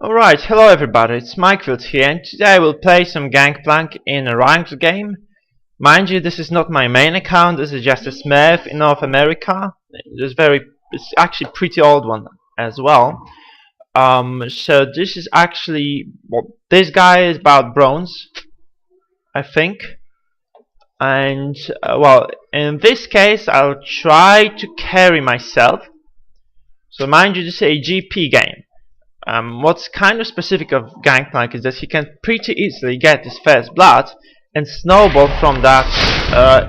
Alright, hello everybody, it's Mikefield here, and today we'll play some Gankplank in a ranked game. Mind you, this is not my main account, this is just a Smurf in North America. It's actually a pretty old one as well. So this is actually, well, this guy is about bronze, I think. And, well, in this case I'll try to carry myself. So mind you, this is a GP game. What's kind of specific of Gankplank is that he can pretty easily get his first blood and snowball from that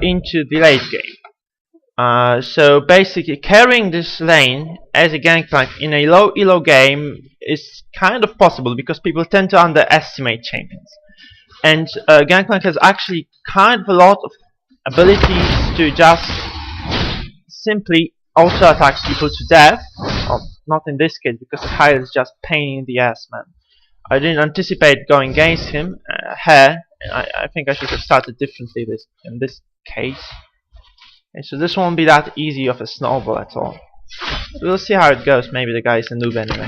into the late game. So basically carrying this lane as a Gankplank in a low elo game is kind of possible because people tend to underestimate champions. And Gankplank has actually kind of a lot of abilities to just simply auto attack people to death. Not in this case, because Kayle is just pain in the ass, man. I didn't anticipate going against him here. I think I should have started differently in this case. Okay, so this won't be that easy of a snowball at all. So we'll see how it goes. Maybe the guy is a noob anyway.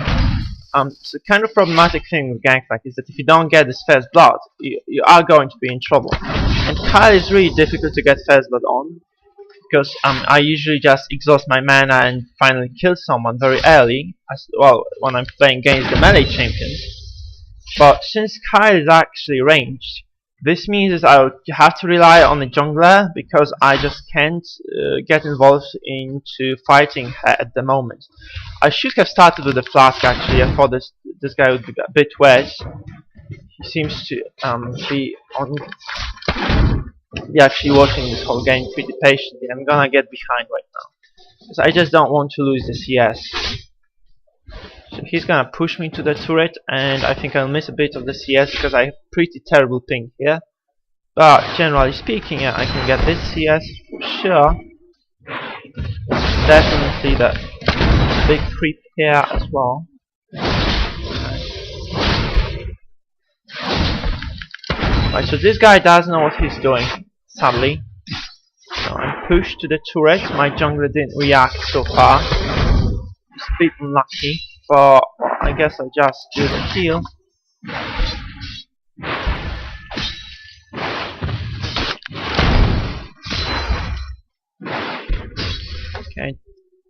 So kind of problematic thing with Gankplank is that if you don't get this first blood, you are going to be in trouble. And Kayle is really difficult to get first blood on, because I usually just exhaust my mana and finally kill someone very early, when I'm playing against the melee champions. But since Kayle is actually ranged, this means that I'll have to rely on the jungler, because I just can't get involved into fighting her at the moment. I should have started with the flask actually. I thought this guy would be a bit worse. He seems to be actually watching this whole game pretty patiently. I'm gonna get behind right now, because I just don't want to lose the CS. So he's gonna push me to the turret, and I think I'll miss a bit of the CS because I have pretty terrible ping here. But generally speaking, yeah, I can get this CS for sure. Definitely the big creep here as well. Right, so this guy doesn't know what he's doing, sadly. So I'm pushed to the turret. My jungler didn't react so far. It's a bit unlucky, but well, I guess I'll just do the heal. Okay,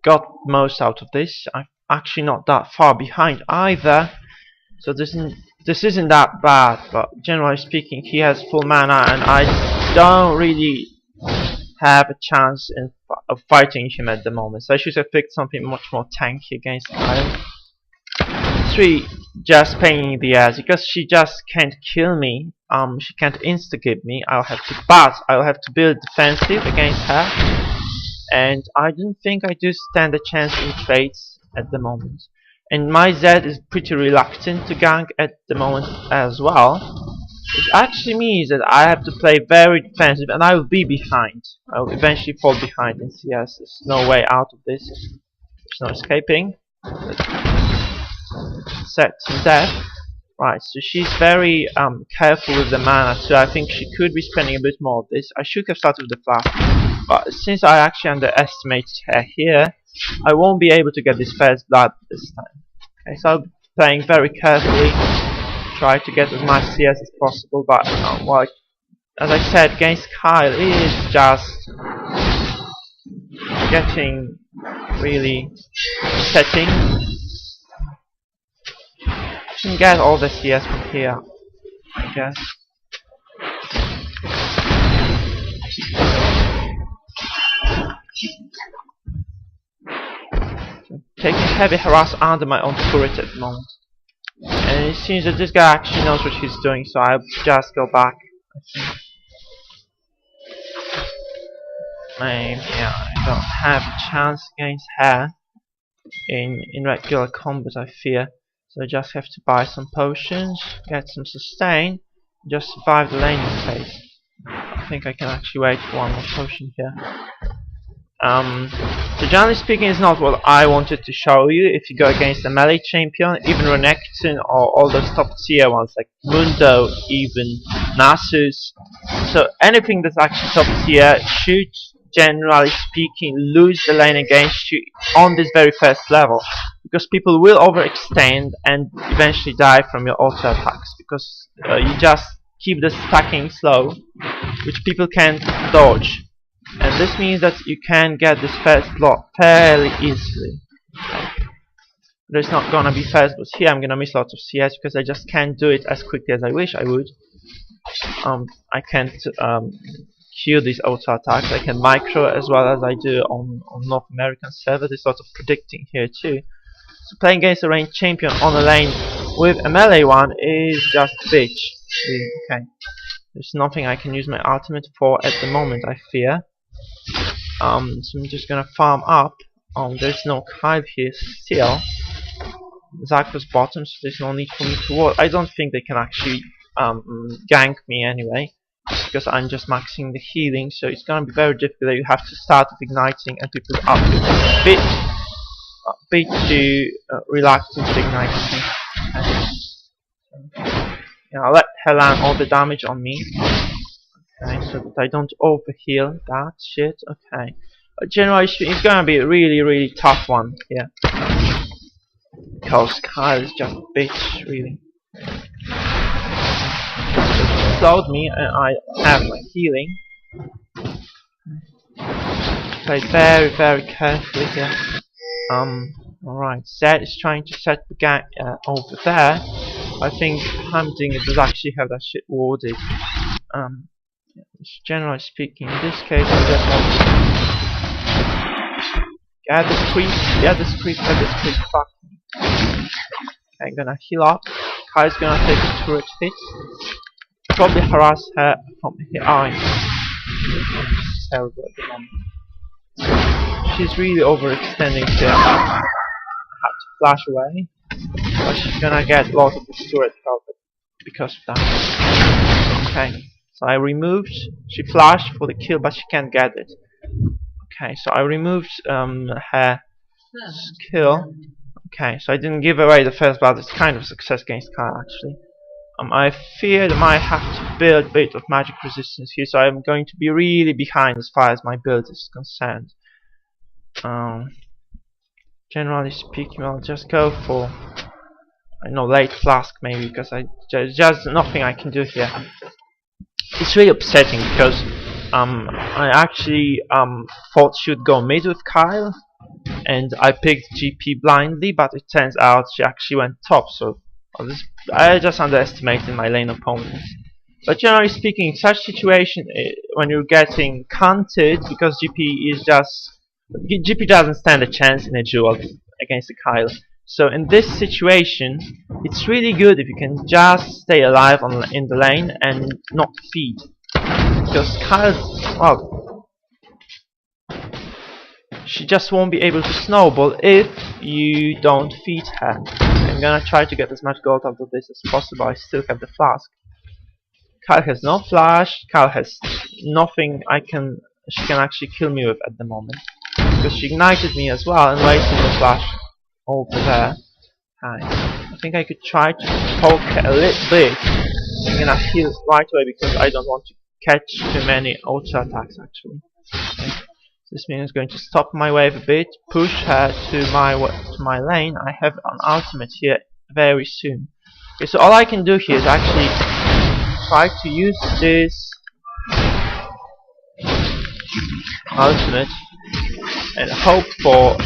got most out of this. I'm actually not that far behind either, so this isn't that bad. But generally speaking, he has full mana, and I don't really have a chance of fighting him at the moment. So I should have picked something much more tanky against Kayle. It's really just pain in the ass because she just can't kill me. She can't insta-give me. I'll have to build defensive against her, and I don't think I do stand a chance in trades at the moment. And my Z is pretty reluctant to gank at the moment as well, which actually means that I have to play very defensive, and I will be behind. I will eventually fall behind in CS. There's no way out of this. There's no escaping. Set some death. Right, so she's very careful with the mana, so I think she could be spending a bit more of this. I should have started with the flash, but since I actually underestimated her here, I won't be able to get this first blood this time. Okay, so I'll be playing very carefully, try to get as much CS as possible, but well, as I said, against Kayle, it is just getting really upsetting. I can get all the CS from here, I guess. Taking heavy harass under my own turret at the moment. And it seems that this guy actually knows what he's doing, so I'll just go back, I think. Yeah, I don't have a chance against her in regular combat, I fear. So I just have to buy some potions, get some sustain, just survive the laning phase. I think I can actually wait for one more potion here. So generally speaking, it's not what I wanted to show you. If you go against a melee champion, even Renekton or all those top tier ones like Mundo, even Nasus, so anything that's actually top tier should generally speaking, lose the lane against you on this very first level, because people will overextend and eventually die from your auto attacks, because you just keep the stacking slow, which people can't dodge, and this means that you can get this first block fairly easily. There's not gonna be first, but here I'm gonna miss lots of CS because I just can't do it as quickly as I wish I would. I can't cue these auto attacks. I can micro as well as I do on North American server. There's lots of predicting here too. So playing against a ranged champion on a lane with a melee one is just bitch. Okay. There's nothing I can use my ultimate for at the moment, I fear. So I'm just gonna farm up. There's no Kayle here still. Zac was bottom, so there's no need for me to ward. I don't think they can actually gank me anyway, because I'm just maxing the healing, so it's gonna be very difficult. You have to start with igniting, and people are a bit too reluctant to ignite me. I'll let her land all the damage on me. Okay, so that I don't overheal that shit. Okay. Generally speaking, it's gonna be a really tough one here. Because Kayle is just a bitch, really. She slowed me and I have my healing. Play very carefully here. Alright, Zed is trying to set the gang over there. I think Humdinger does actually have that shit warded. Generally speaking, in this case, I just have to get this creep, fuck me. Okay, I'm gonna heal up. Kai's gonna take a turret hit. Probably harass her from here. It's terrible at the moment. She's really overextending here. I have to flash away, but she's gonna get a lot of the turret health because of that. Okay, so I removed. She flashed for the kill, but she can't get it. Okay, so I removed her skill. Okay, so I didn't give away the first blood. It's kind of a success against Kayle actually. I fear that I might have to build a bit of magic resistance here, so I'm going to be really behind as far as my build is concerned. Generally speaking, I'll just go for late flask maybe, because there's just nothing I can do here. It's really upsetting because I actually thought she would go mid with Kayle, and I picked GP blindly, but it turns out she actually went top, so I just underestimated my lane opponent. But generally speaking, in such situation, when you're getting countered, because GP doesn't stand a chance in a duel against a Kayle. So in this situation, it's really good if you can just stay alive in the lane and not feed. Because Kayle, well, she just won't be able to snowball if you don't feed her. I'm gonna try to get as much gold out of this as possible. I still have the flask. Kayle has no flash. Kayle has nothing she can actually kill me with at the moment, because she ignited me as well and wasted the flash over there. I think I could try to poke her a little bit. I'm gonna heal right away because I don't want to catch too many auto attacks actually. Okay. This means going to stop my wave a bit, push her to my lane. I have an ultimate here very soon. Okay, so all I can do here is actually try to use this ultimate and hope for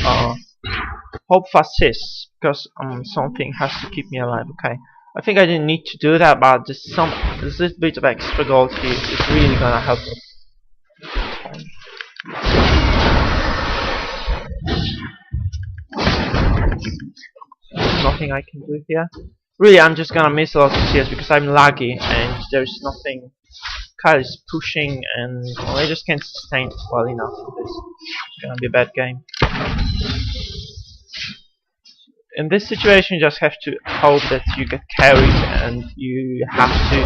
assists, because something has to keep me alive. Okay, I think I didn't need to do that, but this little bit of extra gold here is really gonna help me. There's nothing I can do here. Really, I'm just gonna miss a lot of CS because I'm laggy and there's nothing. Kayle is pushing and I just can't sustain it well enough for this. It's gonna be a bad game. In this situation, you just have to hope that you get carried, and you have to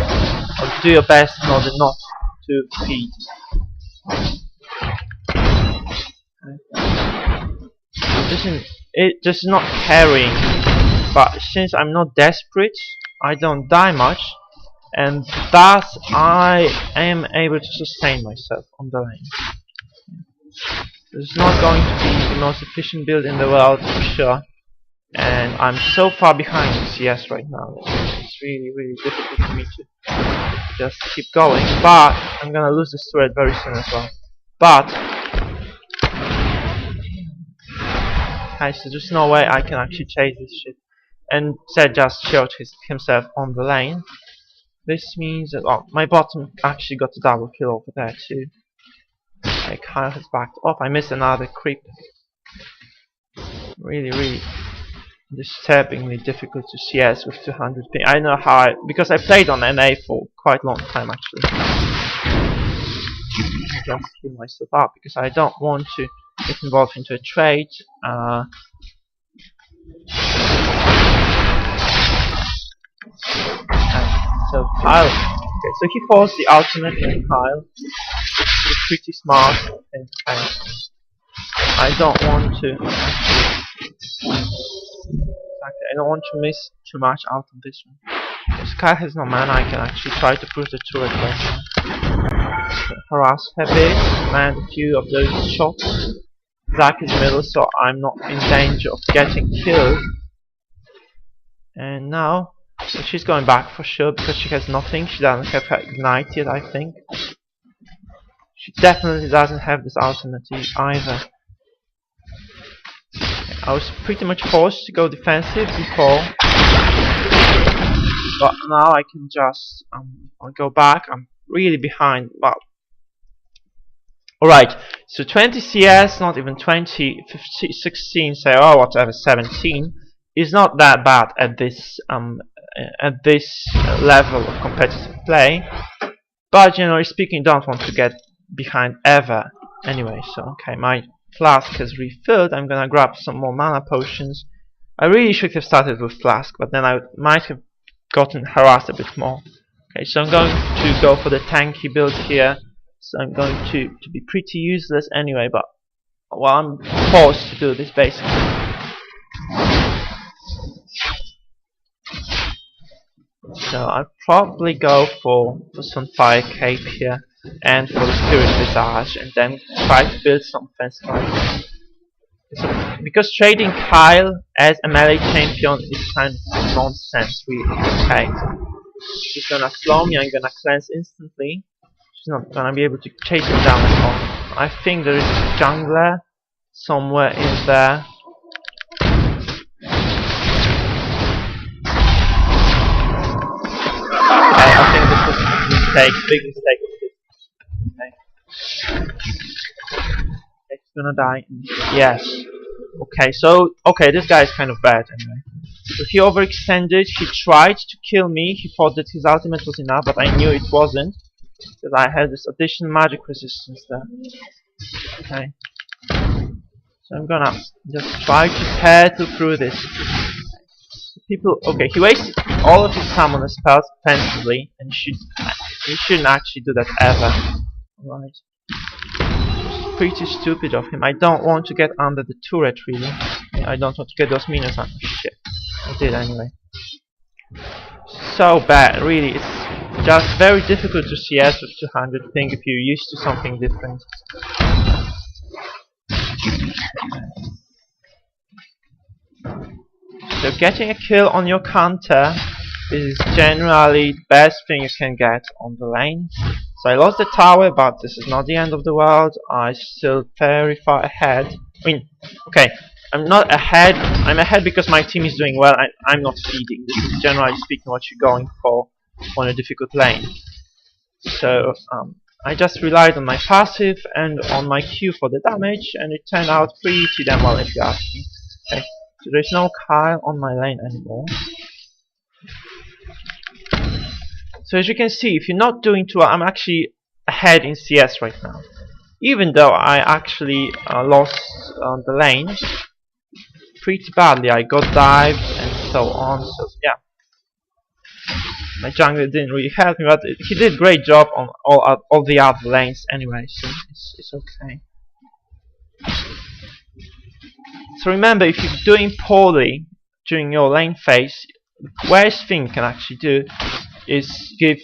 do your best in order not to feed. This is not carrying, but since I'm not desperate, I don't die much, and thus I am able to sustain myself on the lane. This is not going to be the most efficient build in the world for sure. And I'm so far behind in CS right now. It's really difficult for me to just keep going. But I'm gonna lose this turret very soon as well. But okay, so there's no way I can actually chase this shit. And Zed just showed himself on the lane. This means that my bottom actually got a double kill over there too. Okay, Kayle has backed off. I missed another creep. Really disturbingly difficult to CS with 200 ping. I know how because I played on NA for quite a long time actually. I just heal myself up because I don't want to get involved into a trade. So Kayle, okay, so he forced the ultimate in Kayle. He's pretty smart, and I don't want to. I don't want to miss too much out on this one. If Kayle has no mana, I can actually try to push the turret right now. So harass her bit, land a few of those shots. Zac is middle, so I'm not in danger of getting killed. And now, so she's going back for sure because she has nothing. She doesn't have her ignite yet, I think. She definitely doesn't have this ultimate either. I was pretty much forced to go defensive before, but now I can just I'll go back. I'm really behind. Wow. Alright, so 20 CS, not even 20, 15, 16, say, oh whatever, 17 is not that bad at this level of competitive play. But generally speaking, don't want to get behind ever. Anyway, so okay, my flask has refilled. I'm gonna grab some more mana potions. I really should have started with flask, but then I might have gotten harassed a bit more. Okay, so I'm going to go for the tanky build here. So I'm going to be pretty useless anyway, but well, I'm forced to do this basically. So I'll probably go for some fire cape here and for the spirit visage, and then try to build some offensive items. So, because trading Kayle as a melee champion is kind of nonsense really. Okay, she's gonna slow me, I'm gonna cleanse instantly. She's not gonna be able to chase him down at all. I think there is a jungler somewhere in there. Okay, I think this was a mistake, big mistake. Okay. He's gonna die. Yes. Okay, so this guy is kind of bad anyway. So he overextended, he tried to kill me, he thought that his ultimate was enough, but I knew it wasn't. Because I had this additional magic resistance there. Okay. So I'm gonna just try to battle through this. People, okay, he wasted all of his summoner spells offensively, and he shouldn't actually do that ever. Alright. Pretty stupid of him. I don't want to get under the turret really. I don't want to get those minions under. Shit. I did anyway. So bad, really. It's just very difficult to CS with 200 ping if you're used to something different. So getting a kill on your counter is generally the best thing you can get on the lane. So I lost the tower, but this is not the end of the world. I'm still very far ahead. I mean, okay, I'm not ahead. I'm ahead because my team is doing well. I'm not feeding. This is generally speaking what you're going for on a difficult lane. So I just relied on my passive and on my Q for the damage, and it turned out pretty damn well if you ask me. Okay, so there's no Kayle on my lane anymore. So as you can see, if you're not doing too well, I'm actually ahead in CS right now. Even though I actually lost the lane pretty badly. I got dived and so on, so yeah. My jungler didn't really help me, but he did a great job on all the other lanes anyway, so it's okay. So remember, if you're doing poorly during your lane phase, the worst thing you can actually do is give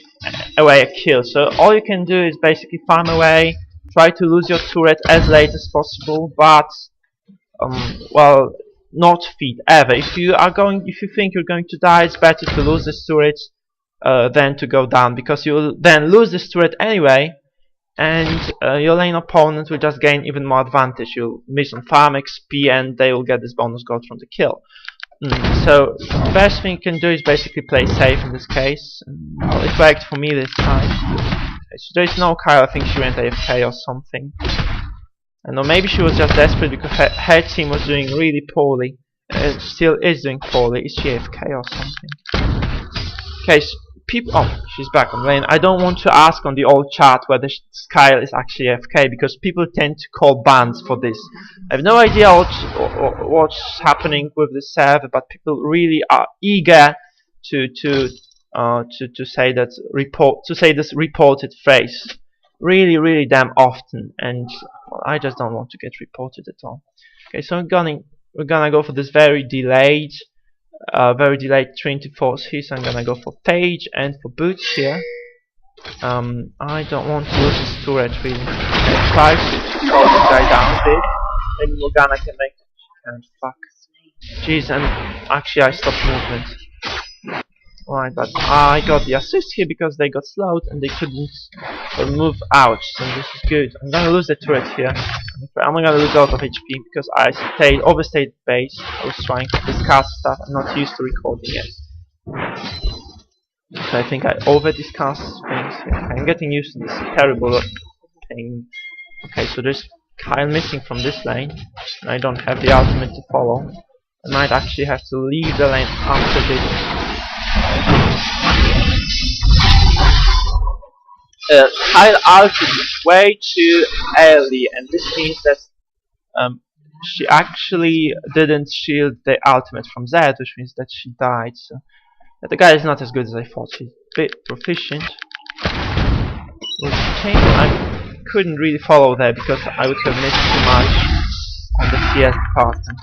away a kill. So all you can do is basically farm away, try to lose your turret as late as possible, but well, not feed ever. If you think you're going to die, it's better to lose this turret than to go down, because you'll then lose this turret anyway, and your lane opponent will just gain even more advantage. You'll miss on farm XP, and they will get this bonus gold from the kill. So the best thing you can do is basically play safe in this case. Well, it worked for me this time. Okay, so there is no Kayle. I think she went AFK or something. Or maybe she was just desperate because her team was doing really poorly. Still is doing poorly. Is she AFK or something? Okay, so people. Oh, she's back on lane. I don't want to ask on the old chat whether Kayle is actually AFK, because people tend to call bans for this. I have no idea what's happening with the server, but people really are eager to say this reported phrase really damn often, and well, I just don't want to get reported at all. Okay, so we're gonna go for this very delayed Trinity Force here, so I'm gonna go for Page and for Boots here. I don't want to lose this turret really. I'll try to slow this guy down a bit. Maybe Morgana can make it. And fuck. Jeez, and actually I stopped movement. Right, but I got the assist here because they got slowed and they couldn't move out, so this is good. I'm gonna lose the turret here. I'm gonna lose a lot of HP because I overstayed base. I was trying to discuss stuff. I'm not used to recording yet. So I think I over-discussed things here. I'm getting used to this terrible thing. Okay, so there's Kayle missing from this lane, and I don't have the ultimate to follow. I might actually have to leave the lane after this. Kayle ulted way too early, and this means that she actually didn't shield the ultimate from Zed, which means that she died. So the guy is not as good as I thought. She's a bit proficient. I couldn't really follow there because I would have missed too much on the CS department.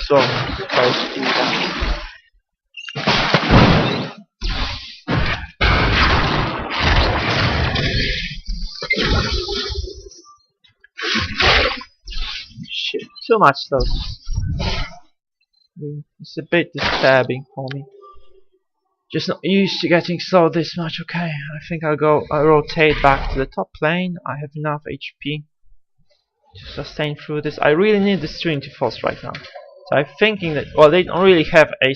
So I'm supposed to do that. Shit, too much though. It's a bit disturbing for me. Just not used to getting slowed this much. Okay, I think I'll rotate back to the top lane. I have enough HP to sustain through this. I really need this Trinity Force right now. So I'm thinking that, well, they don't really have a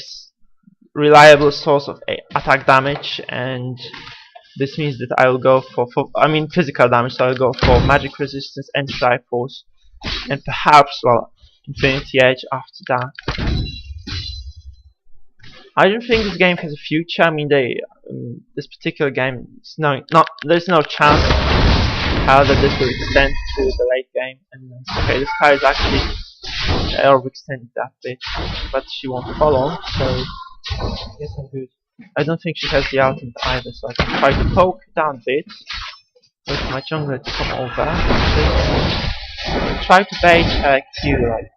reliable source of attack damage, and this means that I will go for physical damage, so I'll go for magic resistance and Triforce, and perhaps, well, Infinity Edge after that. I don't think this game has a future. I mean, this particular game, there's no chance how that this will extend to the late game. And okay, this card is actually overextended that bit, but she won't follow, so I guess I'm good. I don't think she has the ultimate either, so I can try to poke down a bit. Wait for my jungler to come over. Try to bait her Q right now.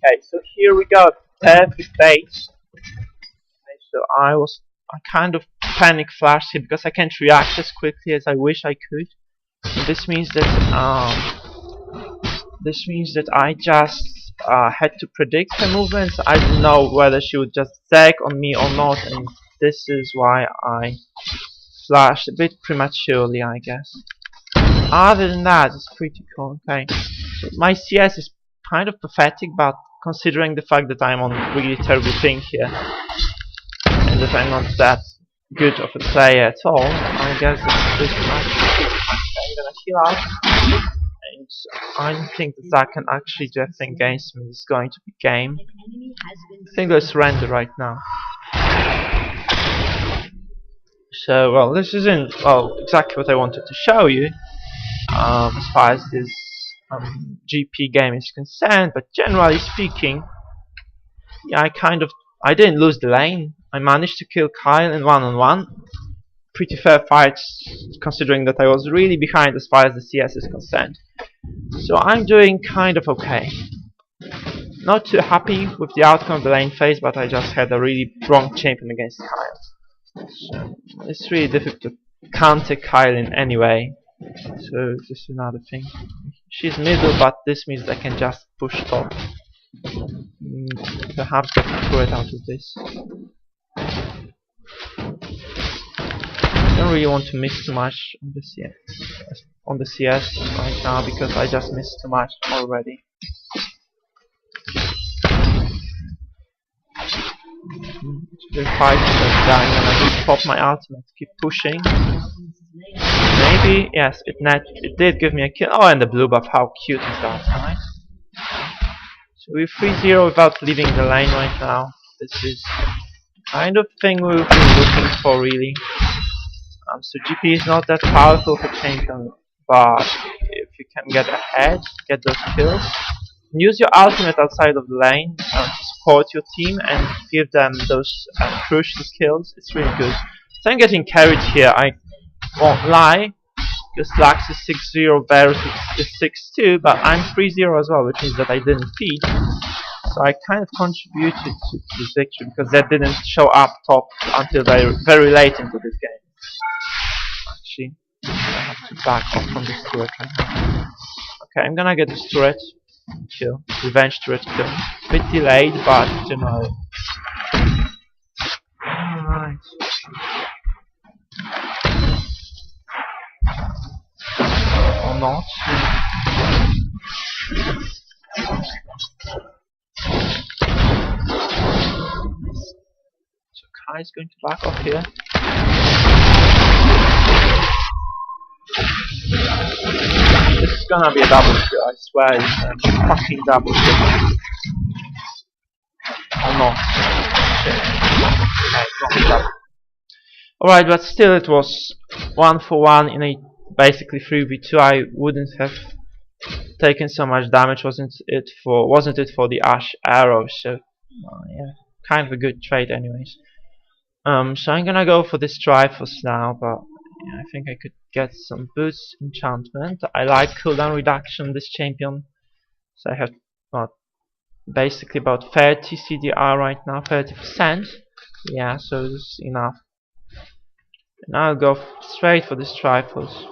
Okay, so here we go. Perfect bait. Okay, so I kind of panic flashed here because I can't react as quickly as I wish I could. And this means that I just had to predict her movements. I didn't know whether she would just zag on me or not, and this is why I flashed a bit prematurely, I guess. Other than that, it's pretty cool. Okay, so my CS is kind of pathetic, but considering the fact that I'm on a really terrible thing here, and that I'm not that good of a player at all, I guess it's pretty much. I'm gonna heal out, and I don't think that Zac can actually do a thing against me. It's going to be game. I think I'll surrender right now. So, well, this isn't exactly what I wanted to show you as far as this GP game is concerned, but generally speaking, yeah, I didn't lose the lane. I managed to kill Kayle in one-on-one. Pretty fair fights, considering that I was really behind as far as the CS is concerned. So I'm doing kind of okay. Not too happy with the outcome of the lane phase, but I just had a really wrong champion against Kayle. So it's really difficult to counter Kayle in any way. So this is another thing. She's middle, but this means I can just push top. Perhaps get a turret out of this. I don't really want to miss too much on the CS right now because I just missed too much already. They're fighting, they're dying, and I just pop my ultimate, keep pushing. Maybe, yes, it did give me a kill. Oh, and the blue buff, how cute is that, right? So we're 3-0 without leaving the lane right now. This is the kind of thing we've been looking for, really. So GP is not that powerful for champion, but if you can get ahead, get those kills, use your ultimate outside of the lane to support your team and give them those crucial kills, it's really good. So I'm getting carried here, I won't lie, because Lux is 6-0, Varus is 6-2, but I'm 3-0 as well, which means that I didn't feed. So I kind of contributed to this victory because that didn't show up top until very late into this game. Actually, I have to back off from this turret right now. Okay, I'm gonna get this turret kill, revenge turret kill. Bit delayed, but you know. Alright. Or not. So Kai's going to back off here. This is gonna be a double kill, I swear it's a fucking double kill. Or not. Alright, but still it was 1-for-1 in a basically 3v2. I wouldn't have taken so much damage, wasn't it for the Ash arrow, so yeah, kind of a good trade anyways. So I'm gonna go for this Triforce now, but yeah, I think I could get some boost enchantment. I like cooldown reduction this champion, so I have basically about 30 CDR right now, 30%. Yeah, so this is enough. And I'll go straight for this Triforce.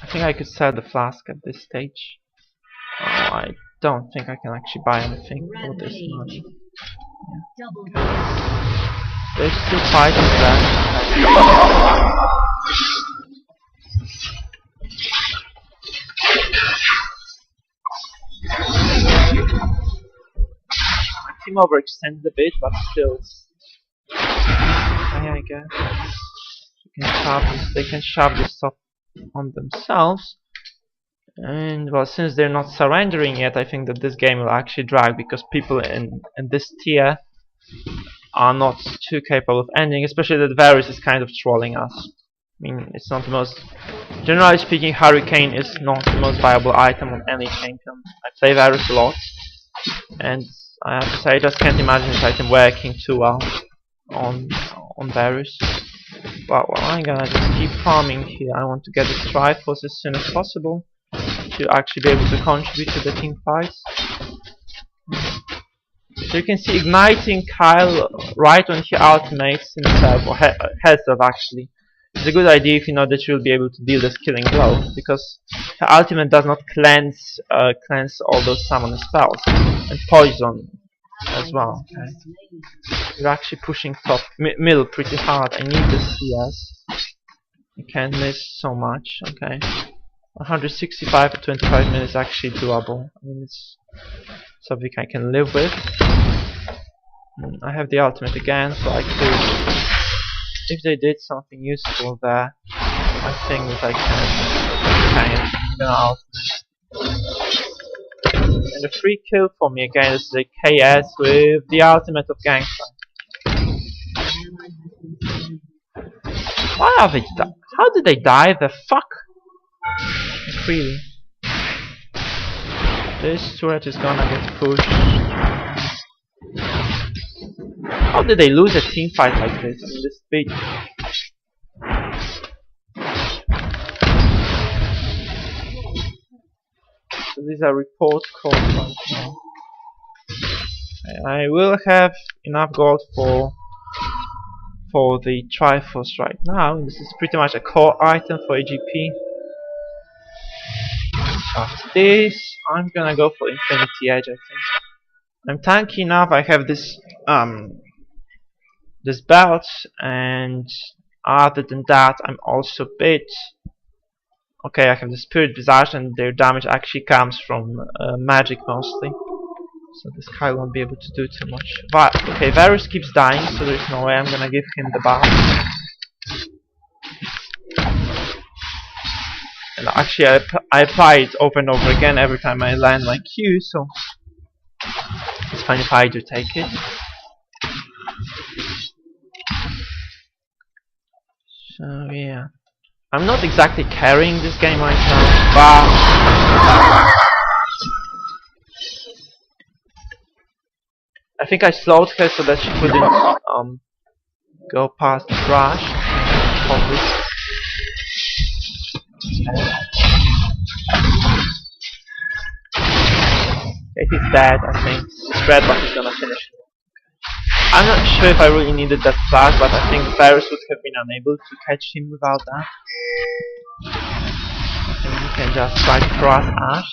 I think I could sell the flask at this stage. Oh, I don't think I can actually buy anything for this money. Yeah. There's still fighting there. My team overextended a bit, but still. I guess they can shove this stuff on themselves. And well, since they're not surrendering yet, I think that this game will actually drag because people in this tier are not too capable of ending, especially that Varus is kind of trolling us. I mean, it's not the most... Generally speaking, Hurricane is not the most viable item on any champion. I play Varus a lot, and I have to say I just can't imagine this item working too well on Varus. But well, I'm gonna just keep farming here. I want to get this Triforce as soon as possible to actually be able to contribute to the team fights. So you can see igniting Kayle right when he ultimates himself, or herself actually. It's a good idea if you know that you'll be able to deal this killing blow, because her ultimate does not cleanse all those summoner spells, and poison as well. Okay. You're actually pushing top middle pretty hard. I need this CS. You can't miss so much. Okay. 165 at 25 minutes is actually doable. I mean, it's something I can live with. I have the ultimate again, so I could, if they did something useful there, I think that I can ultimate. And a free kill for me again is the KS with the ultimate of Gankplank. Why are they how did they die? The fuck? Really? This turret is gonna get pushed. How did they lose a team fight like this in this speed? So these are report calls right now. I will have enough gold for the Triforce right now. This is pretty much a core item for AGP. After this, I'm gonna go for Infinity Edge, I think. I'm tanky enough, I have this this belt, and other than that I'm also a bit... Okay, I have the Spirit Visage and their damage actually comes from magic mostly. So this Kayle won't be able to do too much. But, okay, Varus keeps dying, so there's no way I'm gonna give him the buff. And actually I apply it over and over again every time I land my Q, so it's fine if I do take it. So yeah, I'm not exactly carrying this game right now, but I think I slowed her so that she couldn't go past the crash. Okay, he's dead, I think. Spread, but he's gonna finish. I'm not sure if I really needed that flash, but I think Varus would have been unable to catch him without that. And you can just try to harass Ash.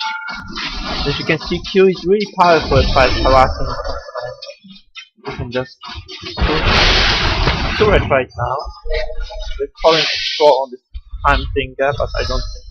As you can see, Q is really powerful as far as harassing. You can just do it right now. We're calling control on this time thing there, but I don't think